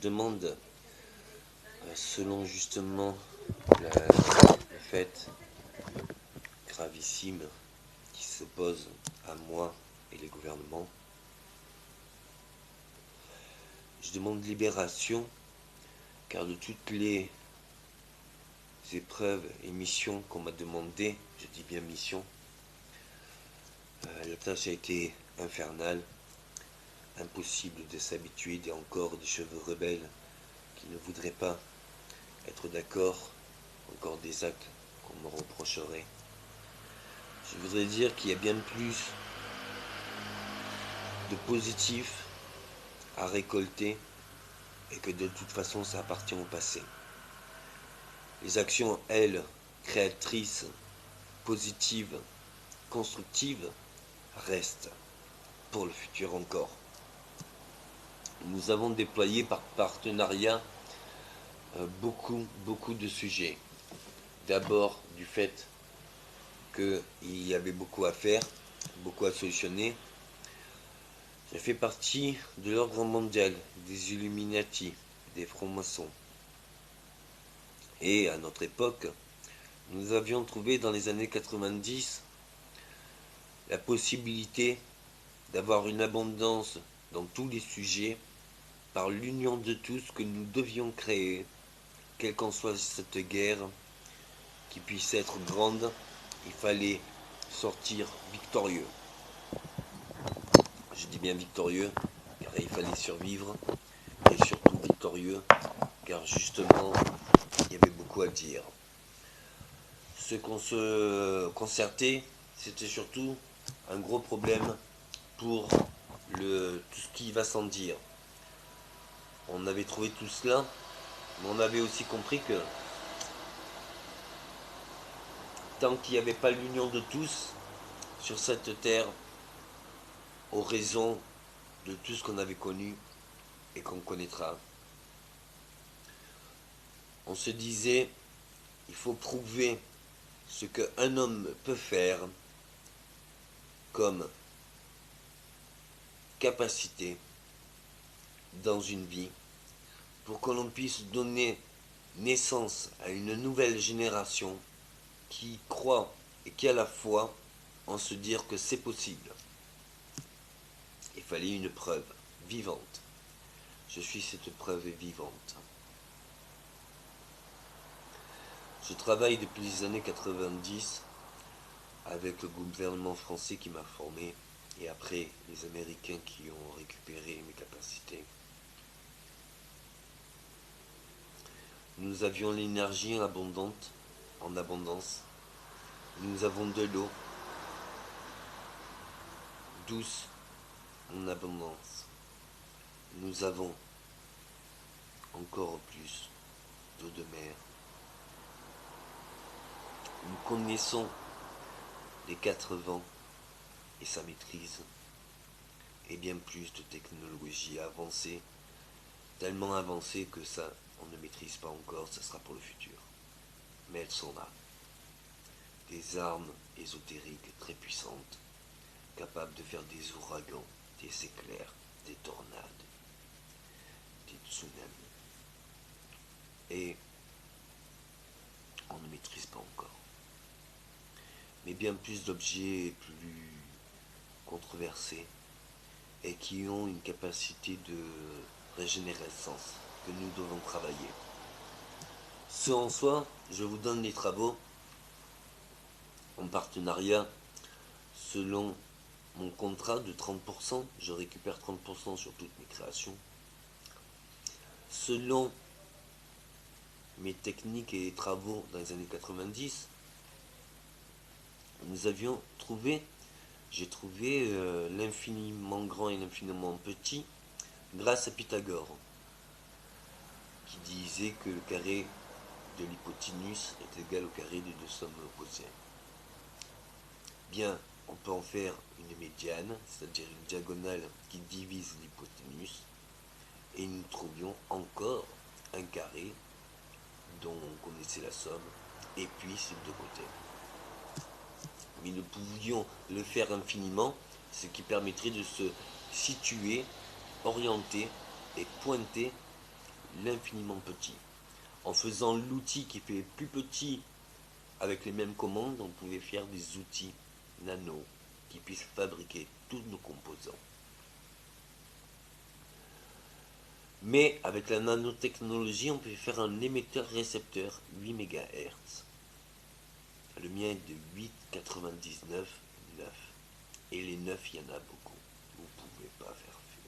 demande, selon justement le fait gravissime qui s'oppose à moi et les gouvernements, je demande libération, car de toutes les épreuves et missions qu'on m'a demandé, je dis bien mission, la tâche a été infernale, impossible de s'habituer, et encore des cheveux rebelles qui ne voudraient pas être d'accord, encore des actes qu'on me reprocherait. Je voudrais dire qu'il y a bien plus de positif à récolter et que de toute façon ça appartient au passé. Les actions, elles, créatrices, positives, constructives, restent pour le futur encore. Nous avons déployé par partenariat beaucoup de sujets. D'abord du fait qu'il y avait beaucoup à faire, beaucoup à solutionner. J'ai fait partie de l'ordre mondial, des Illuminati, des francs-maçons. Et à notre époque, nous avions trouvé dans les années 90 la possibilité d'avoir une abondance dans tous les sujets par l'union de tous que nous devions créer, quelle qu'en soit cette guerre, qui puisse être grande, il fallait sortir victorieux. Je dis bien victorieux, car il fallait survivre, et surtout victorieux, car justement, il y avait beaucoup à dire. Ce qu'on se concertait, c'était surtout un gros problème pour tout ce qui va sans dire. On avait trouvé tout cela, mais on avait aussi compris que tant qu'il n'y avait pas l'union de tous sur cette terre, aux raisons de tout ce qu'on avait connu et qu'on connaîtra, on se disait, il faut prouver ce qu'un homme peut faire comme capacité dans une vie pour que l'on puisse donner naissance à une nouvelle génération qui croit et qui a la foi en se dire que c'est possible. Il fallait une preuve vivante. Je suis cette preuve vivante. Je travaille depuis les années 90 avec le gouvernement français qui m'a formé et après les Américains qui ont récupéré mes capacités. Nous avions l'énergie abondante, en abondance. Nous avons de l'eau douce en abondance. Nous avons encore plus d'eau de mer. Nous connaissons les 4 vents et sa maîtrise, et bien plus de technologies avancées, tellement avancées que ça, on ne maîtrise pas encore, ça sera pour le futur. Mais elles sont là. Des armes ésotériques très puissantes, capables de faire des ouragans, des éclairs, des tornades, des tsunamis. Et on ne maîtrise pas encore. Mais bien plus d'objets plus controversés et qui ont une capacité de régénérescence que nous devons travailler. Ce en soi, je vous donne les travaux en partenariat selon mon contrat de 30%, je récupère 30% sur toutes mes créations. Selon mes techniques et travaux dans les années 90, nous avions trouvé, j'ai trouvé l'infiniment grand et l'infiniment petit grâce à Pythagore, qui disait que le carré de l'hypoténuse est égal au carré des deux sommes opposées. Bien, on peut en faire une médiane, c'est-à-dire une diagonale qui divise l'hypoténuse, et nous trouvions encore un carré dont on connaissait la somme, et puis ces deux côtés. Mais nous pouvions le faire infiniment, ce qui permettrait de se situer, orienter et pointer l'infiniment petit. En faisant l'outil qui fait plus petit avec les mêmes commandes, on pouvait faire des outils nano qui puissent fabriquer tous nos composants. Mais avec la nanotechnologie, on peut faire un émetteur-récepteur 8 MHz. Le mien est de 8,99 9. Et les 9, il y en a beaucoup. Vous ne pouvez pas faire plus.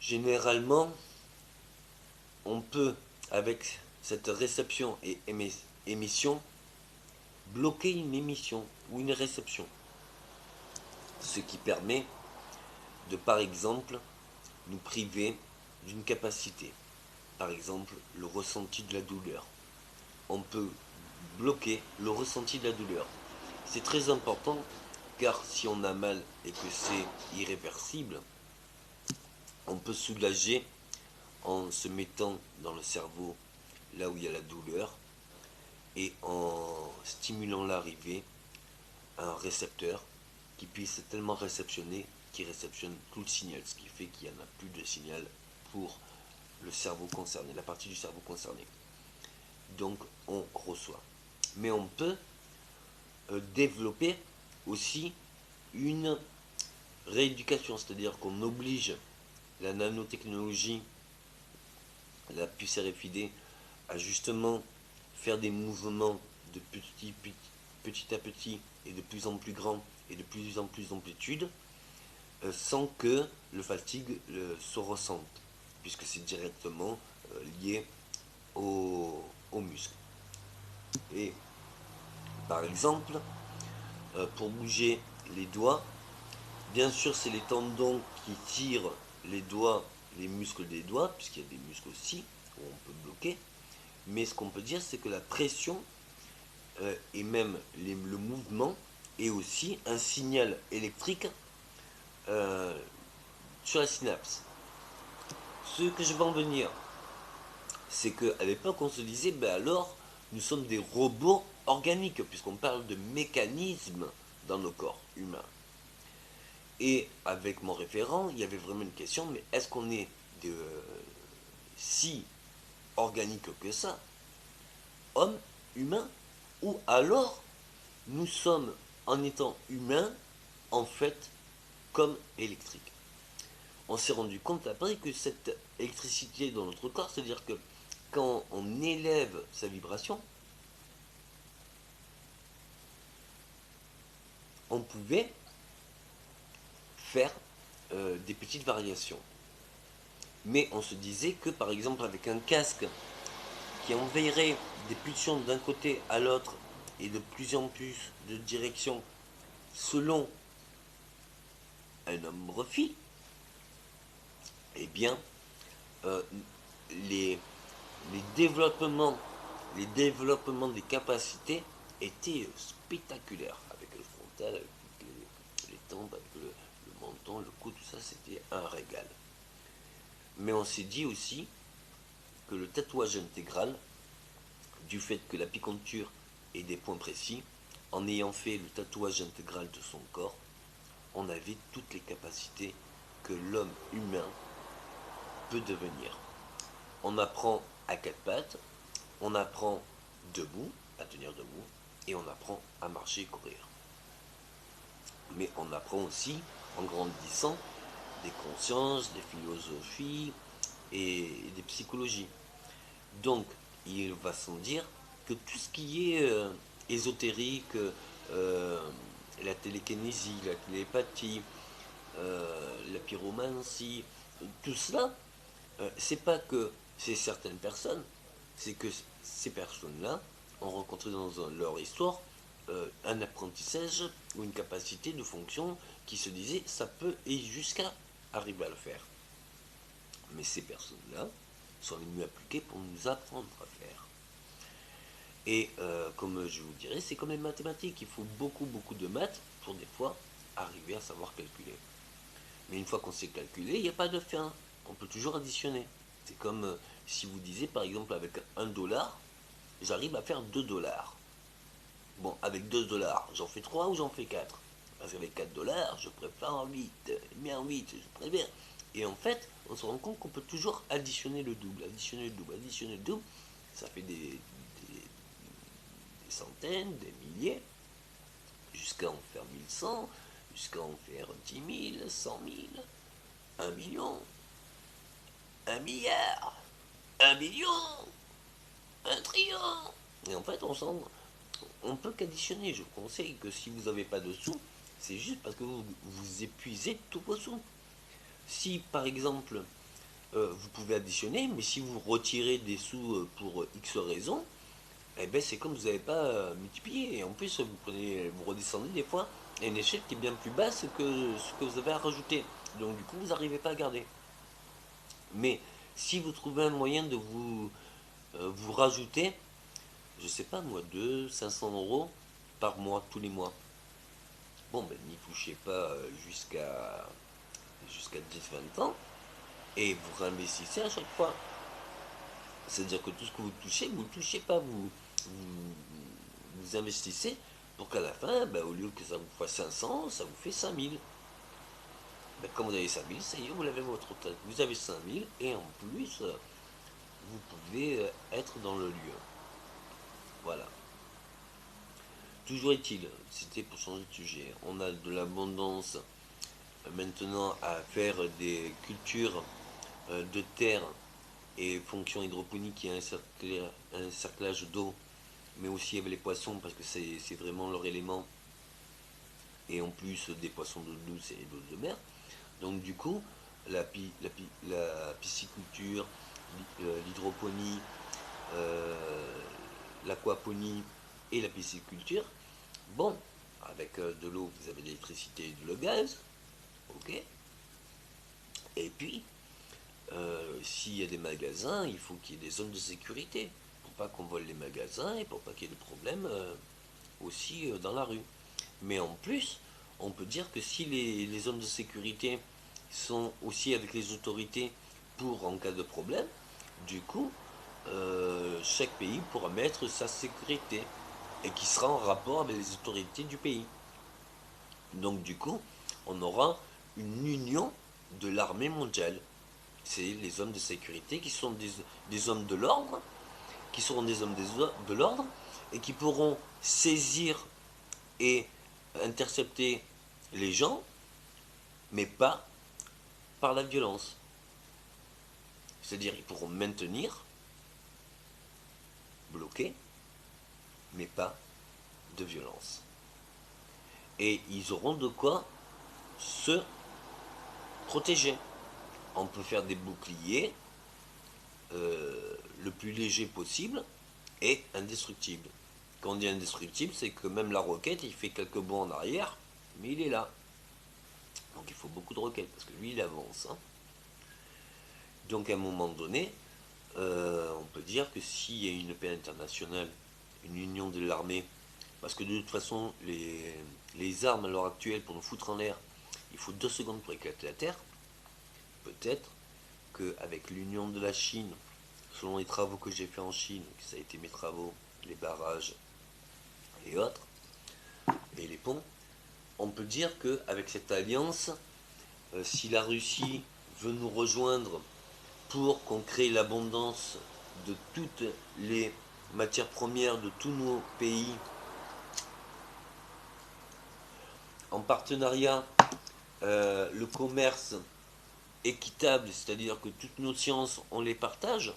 Généralement, on peut, avec cette réception et émission, bloquer une émission ou une réception. Ce qui permet de, par exemple, nous priver d'une capacité. Par exemple, le ressenti de la douleur. On peut bloquer le ressenti de la douleur. C'est très important car si on a mal et que c'est irréversible, on peut soulager en se mettant dans le cerveau là où il y a la douleur et en stimulant l'arrivée à un récepteur qui puisse tellement réceptionner qu'il réceptionne tout le signal, ce qui fait qu'il n'y en a plus de signal pour le cerveau concerné, la partie du cerveau concernée. Donc on reçoit. Mais on peut développer aussi une rééducation, c'est-à-dire qu'on oblige la nanotechnologie, la puce RFID, à justement faire des mouvements de petit à petit et de plus en plus grand et de plus en plus d'amplitude, sans que le fatigue se ressente, puisque c'est directement lié aux muscles. Et par exemple, pour bouger les doigts, bien sûr c'est les tendons qui tirent les doigts, les muscles des doigts, puisqu'il y a des muscles aussi où on peut bloquer, mais ce qu'on peut dire c'est que la pression et même le mouvement est aussi un signal électrique sur la synapse. Ce que je vais en venir, c'est qu'à l'époque on se disait, ben alors nous sommes des robots organiques, puisqu'on parle de mécanismes dans nos corps humains. Et avec mon référent, il y avait vraiment une question, mais est-ce qu'on est si organique que ça, homme, humain, ou alors nous sommes, en étant humains, en fait, comme électriques. On s'est rendu compte après que cette électricité dans notre corps, c'est-à-dire que quand on élève sa vibration, on pouvait faire des petites variations. Mais on se disait que, par exemple, avec un casque qui enverrait des pulsions d'un côté à l'autre et de plus en plus de directions selon un nombre-phi, eh bien, euh, les, les, développements, les développements des capacités étaient spectaculaires, avec le frontal, avec les tempes, avec le menton, le cou, tout ça, c'était un régal. Mais on s'est dit aussi que le tatouage intégral, du fait que l'apiculture ait des points précis, en ayant fait le tatouage intégral de son corps, on avait toutes les capacités que l'homme humain peut devenir. On apprend à quatre pattes, on apprend debout, à tenir debout, et on apprend à marcher et courir. Mais on apprend aussi, en grandissant, des consciences, des philosophies et des psychologies. Donc, il va sans dire que tout ce qui est ésotérique, la télékinésie, la télépathie, la pyromancie, tout cela, c'est pas que c'est certaines personnes, c'est que ces personnes-là ont rencontré dans leur histoire un apprentissage ou une capacité de fonction qui se disait ça peut et jusqu'à arriver à le faire. Mais ces personnes-là sont les mieux appliquées pour nous apprendre à faire. Et comme je vous dirais, c'est comme les mathématiques, il faut beaucoup de maths pour des fois arriver à savoir calculer. Mais une fois qu'on sait calculer, il n'y a pas de fin, on peut toujours additionner. C'est comme si vous disiez par exemple avec $1, j'arrive à faire $2. Bon, avec $2, j'en fais 3 ou j'en fais 4? Parce qu'avec $4, je prépare en 8. Mais en 8, je préfère. Et en fait, on se rend compte qu'on peut toujours additionner le double, additionner le double, additionner le double. Ça fait des centaines, des milliers, jusqu'à en faire 1100, jusqu'à en faire 10 000, 100 000, 1 million, 1 milliard, 1 million, 1 trillion. Et en fait, on peut qu'additionner. Je vous conseille que si vous n'avez pas de sous, c'est juste parce que vous épuisez tous vos sous. Si par exemple vous pouvez additionner, mais si vous retirez des sous pour X raisons, eh ben c'est comme vous n'avez pas multiplié. Et en plus, vous redescendez des fois à une échelle qui est bien plus basse que ce que vous avez à rajouter. Donc du coup, vous n'arrivez pas à garder. Mais si vous trouvez un moyen de vous rajouter, je sais pas moi, 500 € par mois, tous les mois. Bon, ben n'y touchez pas jusqu'à 10-20 ans, et vous réinvestissez à chaque fois. C'est-à-dire que tout ce que vous touchez, vous ne touchez pas, vous investissez pour qu'à la fin, ben, au lieu que ça vous fasse 500, ça vous fait 5000. Ben, comme vous avez 5000, ça y est, vous l'avez votre retraite. Vous avez 5000 et en plus, vous pouvez être dans le lieu. Voilà. Toujours est-il, c'était pour changer de sujet, on a de l'abondance maintenant à faire des cultures de terre et fonction hydroponique et un cerclage d'eau, mais aussi avec les poissons parce que c'est vraiment leur élément, et en plus des poissons d'eau douce et d'eau de mer. Donc du coup, la pisciculture, l'hydroponie, l'aquaponie et la pisciculture, bon, avec de l'eau, vous avez de l'électricité et de le gaz, ok. Et puis, s'il y a des magasins, il faut qu'il y ait des zones de sécurité pour pas qu'on vole les magasins et pour pas qu'il y ait de problèmes aussi dans la rue. Mais en plus, on peut dire que si les zones de sécurité sont aussi avec les autorités pour en cas de problème, du coup, chaque pays pourra mettre sa sécurité et qui sera en rapport avec les autorités du pays. Donc du coup, on aura une union de l'armée mondiale. C'est les hommes de sécurité qui sont des hommes de l'ordre, qui seront des hommes de l'ordre et qui pourront saisir et intercepter les gens, mais pas par la violence. C'est-à-dire ils pourront maintenir, bloquer, mais pas de violence. Et ils auront de quoi se protéger. On peut faire des boucliers le plus léger possible et indestructible. Quand on dit indestructible, c'est que même la roquette, il fait quelques bonds en arrière, mais il est là. Donc il faut beaucoup de roquettes, parce que lui, il avance. Hein. Donc à un moment donné, on peut dire que s'il y a une paix internationale, une union de l'armée, parce que de toute façon, les armes à l'heure actuelle, pour nous foutre en l'air, il faut 2 secondes pour éclater la Terre. Peut-être qu'avec l'union de la Chine, selon les travaux que j'ai fait en Chine, ça a été mes travaux, les barrages et autres, et les ponts, on peut dire qu'avec cette alliance, si la Russie veut nous rejoindre pour qu'on crée l'abondance de toutes les matières premières de tous nos pays en partenariat, le commerce équitable, c'est-à-dire que toutes nos sciences, on les partage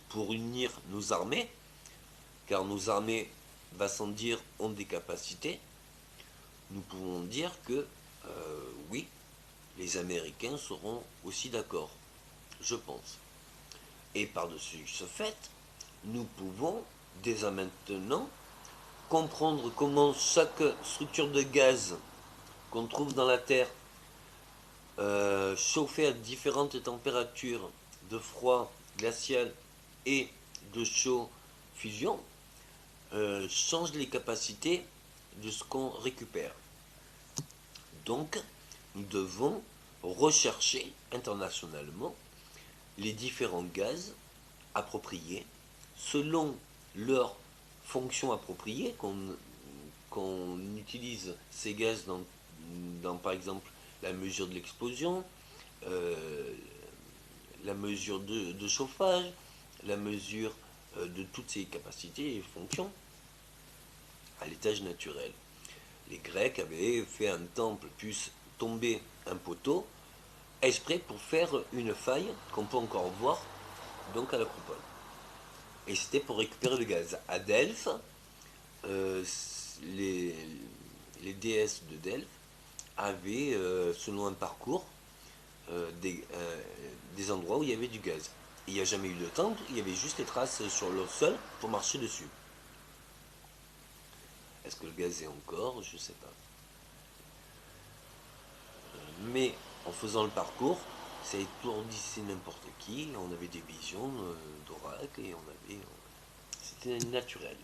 pour unir nos armées, car nos armées, va sans dire, ont des capacités, nous pouvons dire que oui, les Américains seront aussi d'accord, je pense. Et par-dessus ce fait, nous pouvons dès à maintenant comprendre comment chaque structure de gaz qu'on trouve dans la Terre, chauffée à différentes températures de froid glacial et de chaud fusion, change les capacités de ce qu'on récupère. Donc, nous devons rechercher internationalement les différents gaz appropriés selon leur fonction appropriée, qu'on utilise ces gaz dans par exemple la mesure de l'explosion, la mesure de chauffage, la mesure de toutes ces capacités et fonctions à l'étage naturel. Les Grecs avaient fait un temple, puisse tomber un poteau, exprès pour faire une faille qu'on peut encore voir donc à la coupole. Et c'était pour récupérer le gaz. À Delphes, euh, les, les déesses de Delphes avaient, selon un parcours, des endroits où il y avait du gaz. Il n'y a jamais eu de temple, il y avait juste les traces sur le sol pour marcher dessus. Est-ce que le gaz est encore? Je ne sais pas. Mais en faisant le parcours, ça étourdissait n'importe qui. On avait des visions d'oracles et c'était naturel.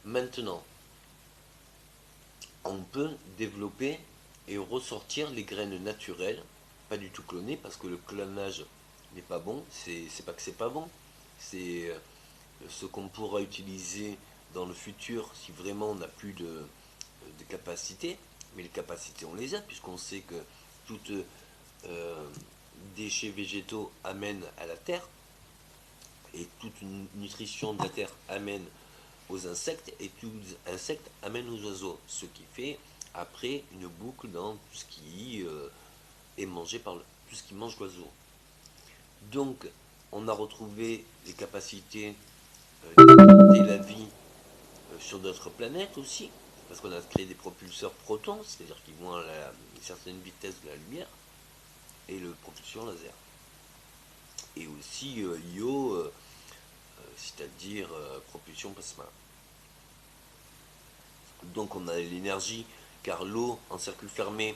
Maintenant, on peut développer et ressortir les graines naturelles, pas du tout clonées, parce que le clonage n'est pas bon. C'est pas que c'est pas bon, c'est ce qu'on pourra utiliser dans le futur si vraiment on n'a plus de capacité. Mais les capacités, on les a, puisqu'on sait que toutes déchets végétaux amènent à la terre, et toute une nutrition de la terre amène aux insectes, et tous les insectes amènent aux oiseaux, ce qui fait après une boucle dans tout ce qui est mangé par tout ce qui mange l'oiseau. Donc on a retrouvé les capacités d'alimenter la vie sur d'autres planètes aussi, parce qu'on a créé des propulseurs protons, c'est-à-dire qui vont à une certaine vitesse de la lumière, et le propulsion laser. Et aussi IO, c'est-à-dire propulsion plasma. Donc on a l'énergie, car l'eau en circuit fermé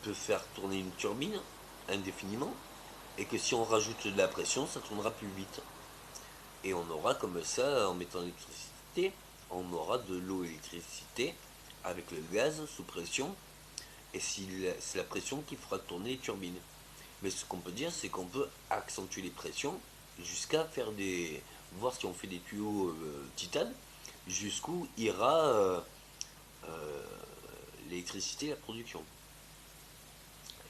peut faire tourner une turbine indéfiniment, et que si on rajoute de la pression, ça tournera plus vite. Et on aura comme ça, en mettant l'électricité, on aura de l'eau électricité avec le gaz sous pression, et c'est la pression qui fera tourner les turbines. Mais ce qu'on peut dire, c'est qu'on peut accentuer les pressions jusqu'à faire voir si on fait des tuyaux titane, jusqu'où ira l'électricité et la production.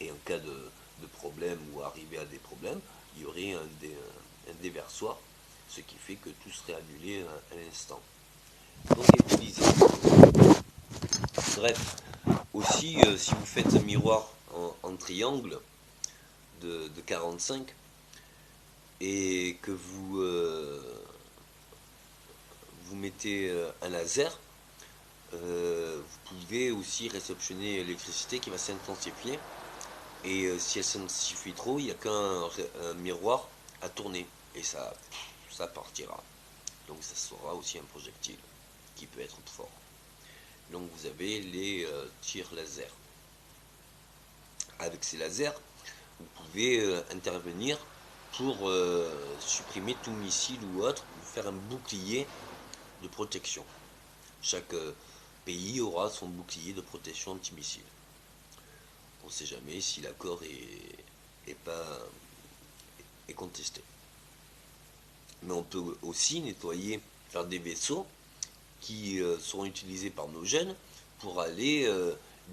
Et en cas de problème ou arriver à des problèmes, il y aurait un déversoir, ce qui fait que tout serait annulé à l'instant. Donc utiliser. Bref, aussi si vous faites un miroir en triangle de 45 et que vous mettez un laser, vous pouvez aussi réceptionner l'électricité qui va s'intensifier. Et si elle s'intensifie trop, il n'y a qu'un miroir à tourner. Et ça partira. Donc ça sera aussi un projectile qui peut être fort. Donc vous avez les tirs laser. Avec ces lasers, vous pouvez intervenir pour supprimer tout missile ou autre, faire un bouclier de protection. Chaque pays aura son bouclier de protection antimissile. On ne sait jamais si l'accord est contesté. Mais on peut aussi nettoyer, faire des vaisseaux qui seront utilisés par nos jeunes pour aller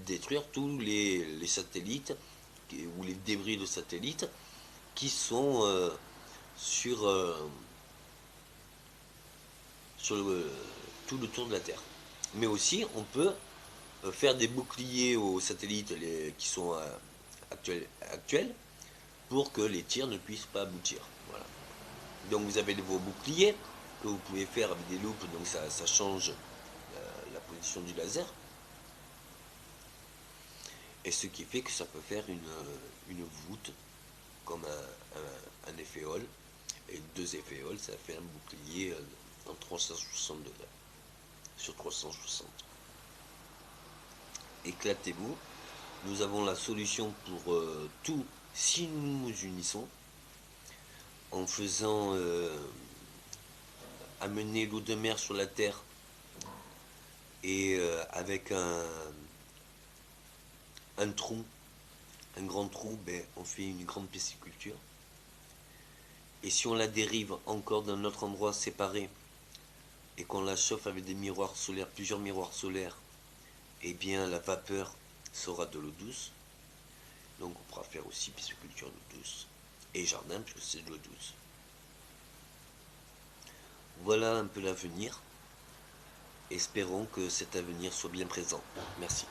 détruire tous les satellites ou les débris de satellites qui sont sur tout le tour de la Terre. Mais aussi, on peut faire des boucliers aux satellites qui sont actuels pour que les tirs ne puissent pas aboutir. Voilà. Donc vous avez vos boucliers que vous pouvez faire avec des loupes, donc ça change la position du laser. Et ce qui fait que ça peut faire une voûte comme un efféole. Et deux efféoles, ça fait un bouclier en 360 degrés. Sur 360. Éclatez-vous. Nous avons la solution pour tout si nous nous unissons en faisant amener l'eau de mer sur la terre et avec un trou, un grand trou, on fait une grande pisciculture. Et si on la dérive encore d'un autre endroit séparé et qu'on la chauffe avec des miroirs solaires, plusieurs miroirs solaires, eh bien la vapeur sera de l'eau douce. Donc on pourra faire aussi pisciculture d'eau douce. Et jardin, puisque c'est de l'eau douce. Voilà un peu l'avenir. Espérons que cet avenir soit bien présent. Merci.